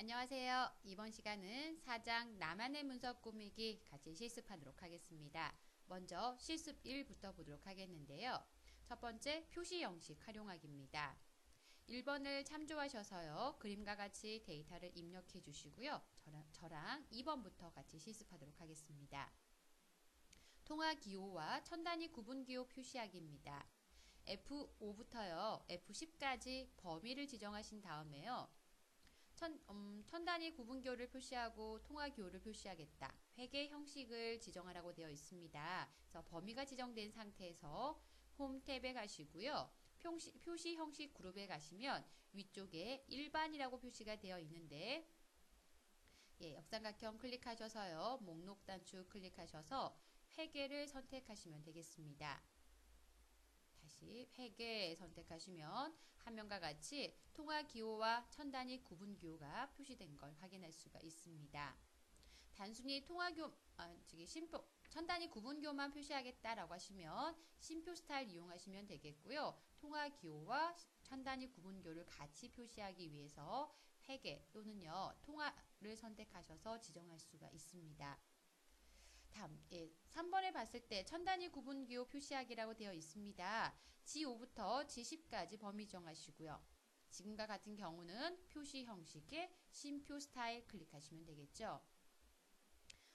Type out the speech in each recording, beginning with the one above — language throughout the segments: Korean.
안녕하세요. 이번 시간은 4장 나만의 문서 꾸미기 같이 실습하도록 하겠습니다. 먼저 실습 1부터 보도록 하겠는데요. 첫 번째, 표시 형식 활용하기입니다. 1번을 참조하셔서요. 그림과 같이 데이터를 입력해 주시고요. 저랑 2번부터 같이 실습하도록 하겠습니다. 통화 기호와 천 단위 구분 기호 표시하기입니다. F5부터요. F10까지 범위를 지정하신 다음에요. 천 단위 구분기호를 표시하고 통화기호를 표시하겠다. 회계 형식을 지정하라고 되어 있습니다. 그래서 범위가 지정된 상태에서 홈 탭에 가시고요. 표시 형식 그룹에 가시면 위쪽에 일반이라고 표시가 되어 있는데 역삼각형 클릭하셔서요. 목록 단축 클릭하셔서 회계를 선택하시면 되겠습니다. 다시 회계 선택하시면 화면과 같이 통화 기호와 천 단위 구분 기호가 표시된 걸 확인할 수가 있습니다. 단순히 천 단위 구분 기호만 표시하겠다라고 하시면 심표 스타일 이용하시면 되겠고요. 통화 기호와 천 단위 구분 기호를 같이 표시하기 위해서 회계 또는요 통화를 선택하셔서 지정할 수가 있습니다. 다음 3번에 봤을 때 천 단위 구분 기호 표시하기라고 되어 있습니다. G5부터 G10까지 범위 정하시고요. 지금과 같은 경우는 표시 형식의 심표 스타일 클릭하시면 되겠죠.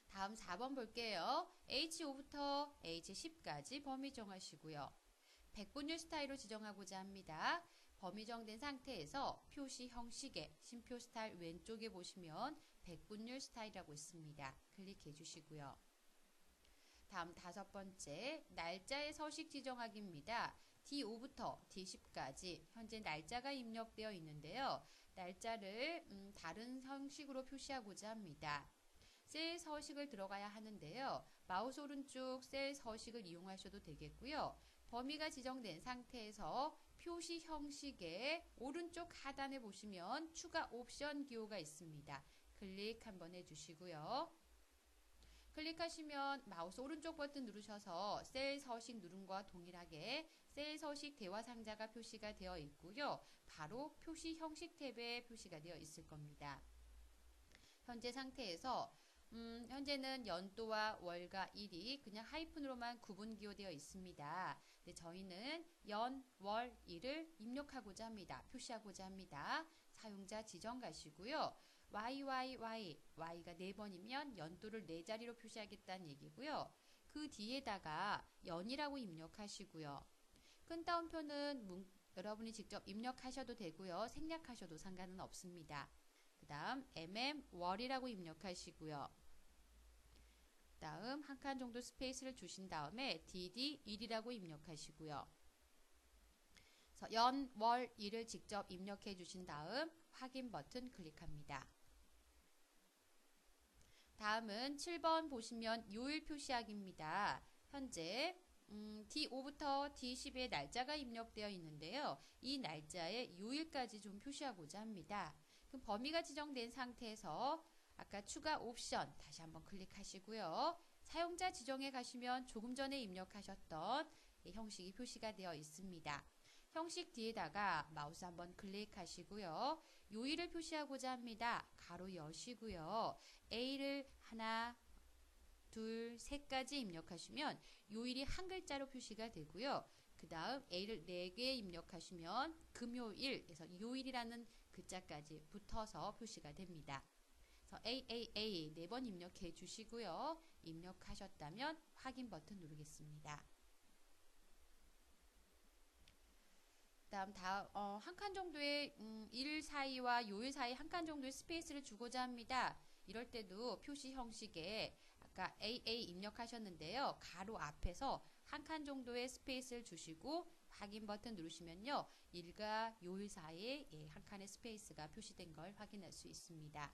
다음 4번 볼게요. H5부터 H10까지 범위 정하시고요. 백분율 스타일로 지정하고자 합니다. 범위 정된 상태에서 표시 형식의 심표 스타일 왼쪽에 보시면 백분율 스타일이라고 있습니다. 클릭해 주시고요. 다음 5번째, 날짜의 서식 지정하기입니다. D5부터 D10까지 현재 날짜가 입력되어 있는데요. 날짜를 다른 형식으로 표시하고자 합니다. 셀 서식을 들어가야 하는데요. 마우스 오른쪽 셀 서식을 이용하셔도 되겠고요. 범위가 지정된 상태에서 표시 형식의 오른쪽 하단에 보시면 추가 옵션 기호가 있습니다. 클릭 한번 해주시고요. 클릭하시면 마우스 오른쪽 버튼 누르셔서 셀 서식 누름과 동일하게 셀 서식 대화 상자가 표시가 되어 있고요. 바로 표시 형식 탭에 표시가 되어 있을 겁니다. 현재 상태에서 현재는 연도와 월과 일이 그냥 하이픈으로만 구분 기호되어 있습니다. 근데 저희는 연, 월, 일을 입력하고자 합니다. 표시하고자 합니다. 사용자 지정 가시고요. Y가 4번이면 연도를 4자리로 표시하겠다는 얘기고요. 그 뒤에다가 연이라고 입력하시고요. 끈 따옴표는 여러분이 직접 입력하셔도 되고요. 생략하셔도 상관은 없습니다. 그 다음 월이라고 입력하시고요. 그 다음 한 칸 정도 스페이스를 주신 다음에 DD1이라고 입력하시고요. 그래서 연, 월, 일을 직접 입력해 주신 다음 확인 버튼 클릭합니다. 다음은 7번 보시면 요일 표시하기입니다. 현재 D5부터 D10의 날짜가 입력되어 있는데요. 이 날짜에 요일까지 좀 표시하고자 합니다. 그럼 범위가 지정된 상태에서 아까 추가 옵션 다시 한번 클릭하시고요. 사용자 지정에 가시면 조금 전에 입력하셨던 형식이 표시가 되어 있습니다. 형식 뒤에다가 마우스 한번 클릭하시고요. 요일을 표시하고자 합니다. 가로 여시고요. A를 하나, 둘, 셋까지 입력하시면 요일이 한 글자로 표시가 되고요. 그 다음 A를 4개 입력하시면 금요일에서 요일이라는 글자까지 붙어서 표시가 됩니다. 그래서 AAA 4번 입력해 주시고요. 입력하셨다면 확인 버튼 누르겠습니다. 다음 한 칸 정도의 일 사이와 요일 사이 한 칸 정도의 스페이스를 주고자 합니다. 이럴 때도 표시 형식에 아까 AA 입력하셨는데요. 가로 앞에서 한 칸 정도의 스페이스를 주시고 확인 버튼 누르시면요. 일과 요일 사이에 한 칸의 스페이스가 표시된 걸 확인할 수 있습니다.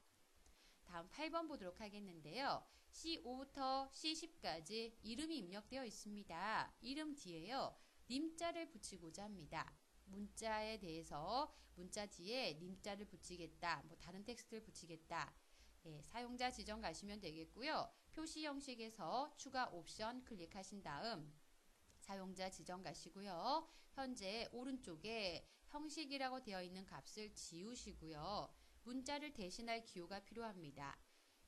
다음 8번 보도록 하겠는데요. C5부터 C10까지 이름이 입력되어 있습니다. 이름 뒤에요. 님자를 붙이고자 합니다. 문자에 대해서 문자 뒤에 님자를 붙이겠다. 다른 텍스트를 붙이겠다. 사용자 지정 가시면 되겠고요. 표시 형식에서 추가 옵션 클릭하신 다음 사용자 지정 가시고요. 현재 오른쪽에 형식이라고 되어 있는 값을 지우시고요. 문자를 대신할 기호가 필요합니다.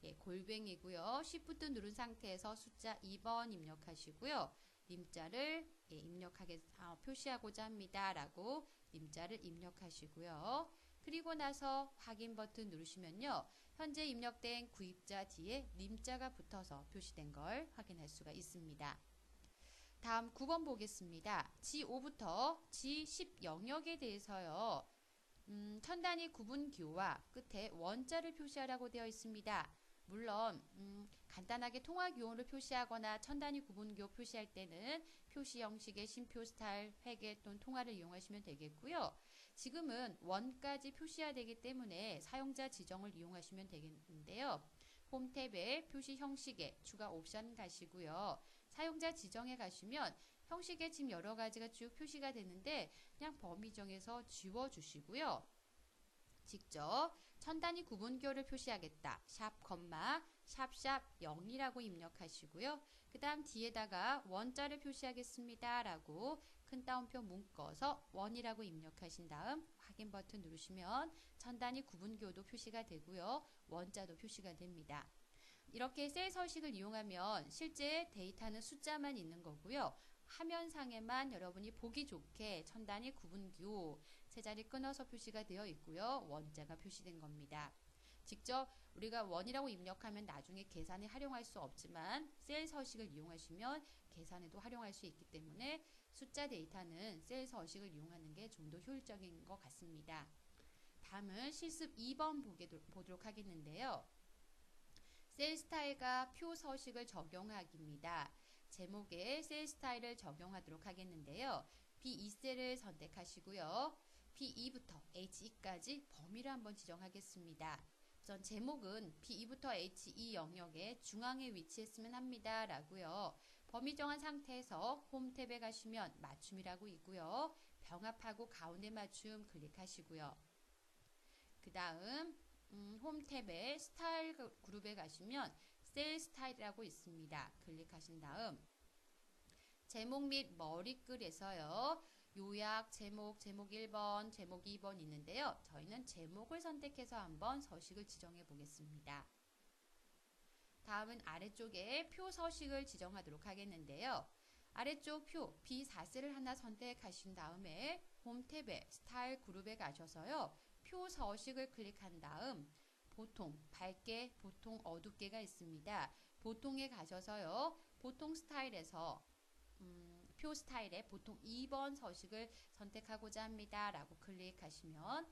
예, 골뱅이고요. Shift 누른 상태에서 숫자 2번 입력하시고요. 님자를 표시하고자 합니다. 라고 님자를 입력하시고요. 그리고 나서 확인 버튼 누르시면요. 현재 입력된 구입자 뒤에 님자가 붙어서 표시된 걸 확인할 수가 있습니다. 다음 9번 보겠습니다. G5부터 G10 영역에 대해서요. 천 단위 구분 기호와 끝에 원자를 표시하라고 되어 있습니다. 물론 간단하게 통화 기호를 표시하거나 천 단위 구분 기호 표시할 때는 표시 형식의 심표 스타일, 회계 또는 통화를 이용하시면 되겠고요. 지금은 원까지 표시해야 되기 때문에 사용자 지정을 이용하시면 되겠는데요. 홈 탭에 표시 형식에 추가 옵션 가시고요. 사용자 지정에 가시면 형식에 지금 여러 가지가 쭉 표시가 되는데 그냥 범위 정해서 지워주시고요. 직접 천 단위 구분기호를 표시하겠다. 샵, 샵샵 0이라고 입력하시고요. 그 다음 뒤에다가 원자를 표시하겠습니다. 라고 큰 따옴표 묶어서 원이라고 입력하신 다음 확인 버튼 누르시면 천 단위 구분기호도 표시가 되고요. 원자도 표시가 됩니다. 이렇게 셀 서식을 이용하면 실제 데이터는 숫자만 있는 거고요. 화면상에만 여러분이 보기 좋게 천 단위 구분기호 세 자리 끊어서 표시가 되어 있고요. 원자가 표시된 겁니다. 직접 우리가 원이라고 입력하면 나중에 계산에 활용할 수 없지만 셀 서식을 이용하시면 계산에도 활용할 수 있기 때문에 숫자 데이터는 셀 서식을 이용하는 게 좀 더 효율적인 것 같습니다. 다음은 실습 2번 보도록 하겠는데요. 셀 스타일과 표 서식을 적용하기입니다. 제목에 셀 스타일을 적용하도록 하겠는데요. B2셀을 선택하시고요. B2부터 H2까지 범위를 한번 지정하겠습니다. 우선 제목은 B2부터 H2 영역의 중앙에 위치했으면 합니다. 라고요. 범위 정한 상태에서 홈 탭에 가시면 맞춤이라고 있고요. 병합하고 가운데 맞춤 클릭하시고요. 그 다음 홈 탭에 스타일 그룹에 가시면 셀 스타일이라고 있습니다. 클릭하신 다음 제목 및 머리글에서요. 요약, 제목 1번, 제목 2번 있는데요. 저희는 제목을 선택해서 한번 서식을 지정해 보겠습니다. 다음은 아래쪽에 표 서식을 지정하도록 하겠는데요. 아래쪽 표 B4셀을 하나 선택하신 다음에 홈 탭에 스타일 그룹에 가셔서요. 표 서식을 클릭한 다음 보통 밝게, 보통 어둡게가 있습니다. 보통에 가셔서요. 보통 스타일에서 표 스타일에 보통 2번 서식을 선택하고자 합니다. 라고 클릭하시면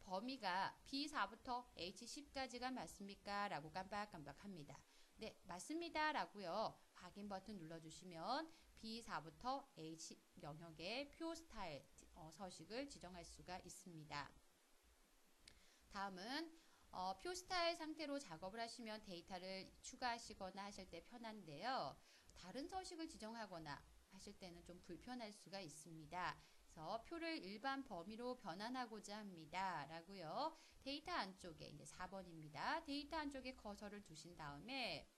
범위가 B4부터 H10까지가 맞습니까? 라고 깜빡깜빡 합니다. 네, 맞습니다. 라고요. 확인 버튼 눌러주시면 B4부터 H 영역의 표 스타일 서식을 지정할 수가 있습니다. 다음은 표 스타일 상태로 작업을 하시면 데이터를 추가하시거나 하실 때 편한데요. 다른 서식을 지정하거나 하실 때는 좀 불편할 수가 있습니다. 그래서 표를 일반 범위로 변환하고자 합니다. 라고요. 데이터 안쪽에 이제 4번입니다. 데이터 안쪽에 커서를 두신 다음에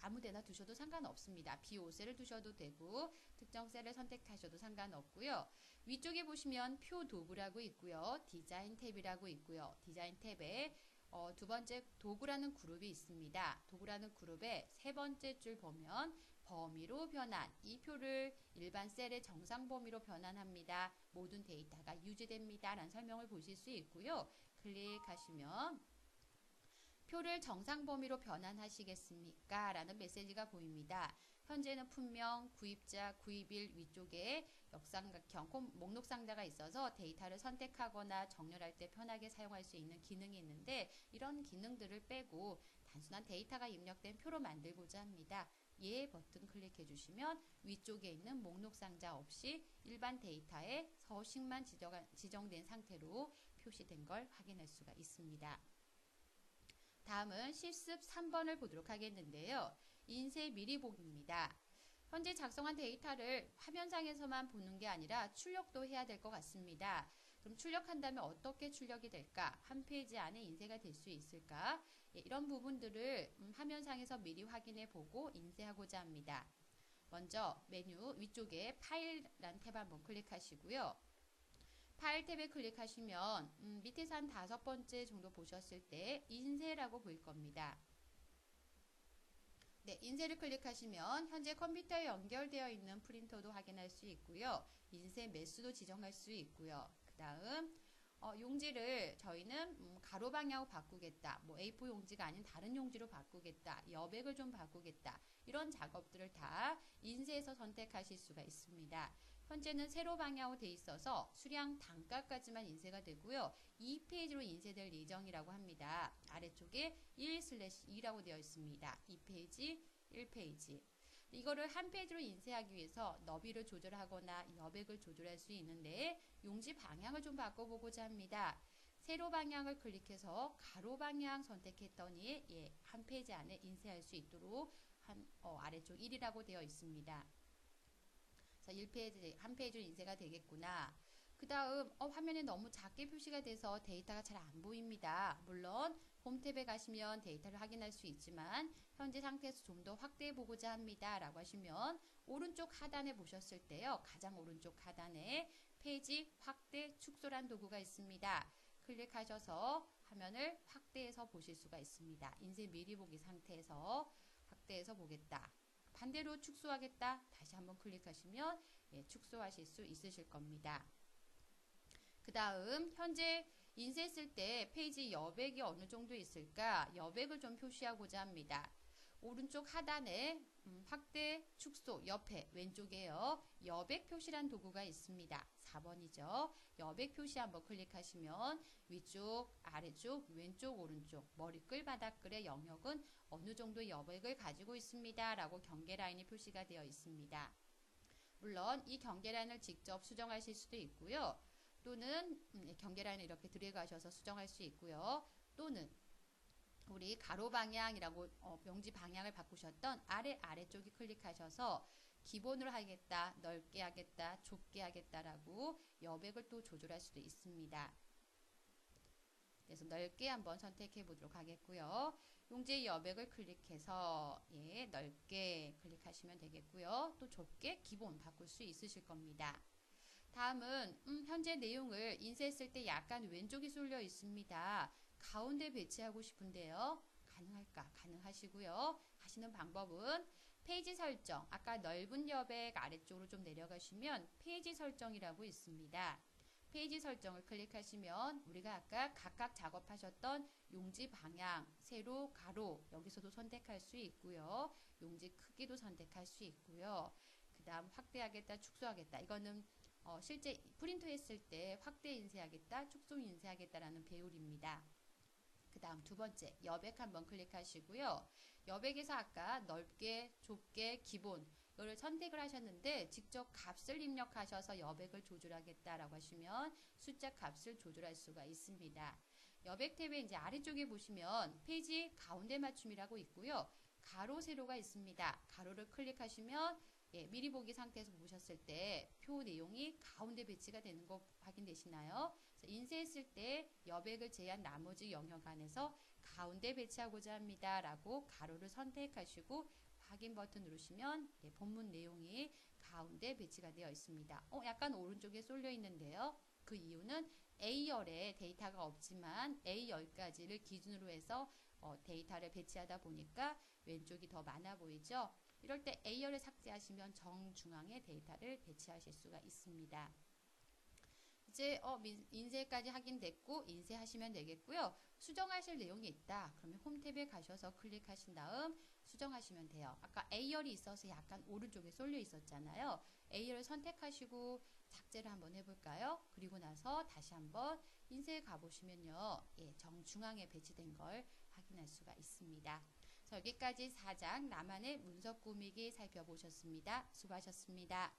아무 데나 두셔도 상관없습니다. B5셀을 두셔도 되고 특정 셀을 선택하셔도 상관없고요. 위쪽에 보시면 표 도구라고 있고요. 디자인 탭이라고 있고요. 디자인 탭에 두 번째 도구라는 그룹이 있습니다. 도구라는 그룹의 세 번째 줄 보면 범위로 변환, 이 표를 일반 셀의 정상 범위로 변환합니다. 모든 데이터가 유지됩니다. 라는 설명을 보실 수 있고요. 클릭하시면 표를 정상 범위로 변환하시겠습니까? 라는 메시지가 보입니다. 현재는 분명 구입자, 구입일 위쪽에 역삼각형 목록 상자가 있어서 데이터를 선택하거나 정렬할 때 편하게 사용할 수 있는 기능이 있는데 이런 기능들을 빼고 단순한 데이터가 입력된 표로 만들고자 합니다. 예 버튼 클릭해 주시면 위쪽에 있는 목록 상자 없이 일반 데이터에 서식만 지정된 상태로 표시된 걸 확인할 수가 있습니다. 다음은 실습 3번을 보도록 하겠는데요. 인쇄 미리 보기입니다. 현재 작성한 데이터를 화면상에서만 보는 게 아니라 출력도 해야 될 것 같습니다. 그럼 출력한다면 어떻게 출력이 될까? 한 페이지 안에 인쇄가 될 수 있을까? 이런 부분들을 화면상에서 미리 확인해 보고 인쇄하고자 합니다. 먼저 메뉴 위쪽에 파일이라는 탭 한번 클릭하시고요. 파일 탭에 클릭하시면 밑에서 한 5번째 정도 보셨을 때 인쇄라고 보일 겁니다. 네, 인쇄를 클릭하시면 현재 컴퓨터에 연결되어 있는 프린터도 확인할 수 있고요. 인쇄 매수도 지정할 수 있고요. 그 다음 용지를 저희는 가로 방향으로 바꾸겠다. 뭐 A4 용지가 아닌 다른 용지로 바꾸겠다. 여백을 좀 바꾸겠다. 이런 작업들을 다 인쇄해서 선택하실 수가 있습니다. 현재는 세로 방향으로 돼 있어서 수량 단가까지만 인쇄가 되고요. 2페이지로 인쇄될 예정이라고 합니다. 아래쪽에 1/2라고 되어 있습니다. 2페이지, 1페이지. 이거를 한 페이지로 인쇄하기 위해서 너비를 조절하거나 여백을 조절할 수 있는데 용지 방향을 좀 바꿔보고자 합니다. 세로 방향을 클릭해서 가로 방향 선택했더니 한 페이지 안에 인쇄할 수 있도록 아래쪽 1이라고 되어 있습니다. 그래서 1페이지, 한 페이지로 인쇄가 되겠구나. 그 다음 화면이 너무 작게 표시가 돼서 데이터가 잘 안 보입니다. 물론 홈 탭에 가시면 데이터를 확인할 수 있지만 현재 상태에서 좀 더 확대해 보고자 합니다 라고 하시면 오른쪽 하단에 보셨을 때요, 가장 오른쪽 하단에 페이지 확대 축소란 도구가 있습니다. 클릭하셔서 화면을 확대해서 보실 수가 있습니다. 인쇄 미리 보기 상태에서 확대해서 보겠다. 반대로 축소하겠다. 다시 한번 클릭하시면 축소하실 수 있으실 겁니다. 그 다음 현재 인쇄했을 때 페이지 여백이 어느 정도 있을까? 여백을 좀 표시하고자 합니다. 오른쪽 하단에 확대, 축소, 옆에 왼쪽에요. 여백 표시란 도구가 있습니다. 4번이죠. 여백 표시 한번 클릭하시면 위쪽, 아래쪽, 왼쪽, 오른쪽, 머리끌, 바닥글의 영역은 어느 정도 여백을 가지고 있습니다. 라고 경계라인이 표시가 되어 있습니다. 물론 이 경계라인을 직접 수정하실 수도 있고요. 또는 경계라인을 이렇게 들어가셔서 수정할 수 있고요. 또는 우리 가로 방향이라고 용지 방향을 바꾸셨던 아래쪽에 클릭하셔서 기본으로 하겠다, 넓게 하겠다, 좁게 하겠다라고 여백을 또 조절할 수도 있습니다. 그래서 넓게 한번 선택해 보도록 하겠고요. 용지의 여백을 클릭해서 넓게 클릭하시면 되겠고요. 또 좁게 기본 바꿀 수 있으실 겁니다. 다음은 현재 내용을 인쇄했을 때 약간 왼쪽이 쏠려 있습니다. 가운데 배치하고 싶은데요. 가능할까? 가능하시고요. 하시는 방법은 페이지 설정, 아까 넓은 여백 아래쪽으로 좀 내려가시면 페이지 설정이라고 있습니다. 페이지 설정을 클릭하시면 우리가 아까 각각 작업하셨던 용지 방향, 세로, 가로 여기서도 선택할 수 있고요. 용지 크기도 선택할 수 있고요. 그 다음 확대하겠다, 축소하겠다. 이거는 실제 프린트 했을 때 확대 인쇄하겠다, 축소 인쇄하겠다라는 배율입니다. 그 다음 두 번째, 여백 한번 클릭하시고요. 여백에서 아까 넓게, 좁게, 기본 이거를 선택을 하셨는데 직접 값을 입력하셔서 여백을 조절하겠다라고 하시면 숫자 값을 조절할 수가 있습니다. 여백 탭에 이제 아래쪽에 보시면 페이지 가운데 맞춤이라고 있고요. 가로, 세로가 있습니다. 가로를 클릭하시면 미리 보기 상태에서 보셨을 때 표 내용이 가운데 배치가 되는 거 확인되시나요? 인쇄했을 때 여백을 제한 나머지 영역 안에서 가운데 배치하고자 합니다. 라고 가로를 선택하시고 확인 버튼 누르시면 본문 내용이 가운데 배치가 되어 있습니다. 약간 오른쪽에 쏠려 있는데요. 그 이유는 A열에 데이터가 없지만 A열까지를 기준으로 해서 데이터를 배치하다 보니까 왼쪽이 더 많아 보이죠? 이럴 때 A열을 삭제하시면 정중앙에 데이터를 배치하실 수가 있습니다. 이제 인쇄까지 확인됐고 인쇄하시면 되겠고요. 수정하실 내용이 있다. 그러면 홈 탭에 가셔서 클릭하신 다음 수정하시면 돼요. 아까 A열이 있어서 약간 오른쪽에 쏠려 있었잖아요. A열을 선택하시고 삭제를 한번 해볼까요? 그리고 나서 다시 한번 인쇄에 가보시면요. 정중앙에 배치된 걸 확인할 수가 있습니다. 여기까지 4장 나만의 문서 꾸미기 살펴보셨습니다. 수고하셨습니다.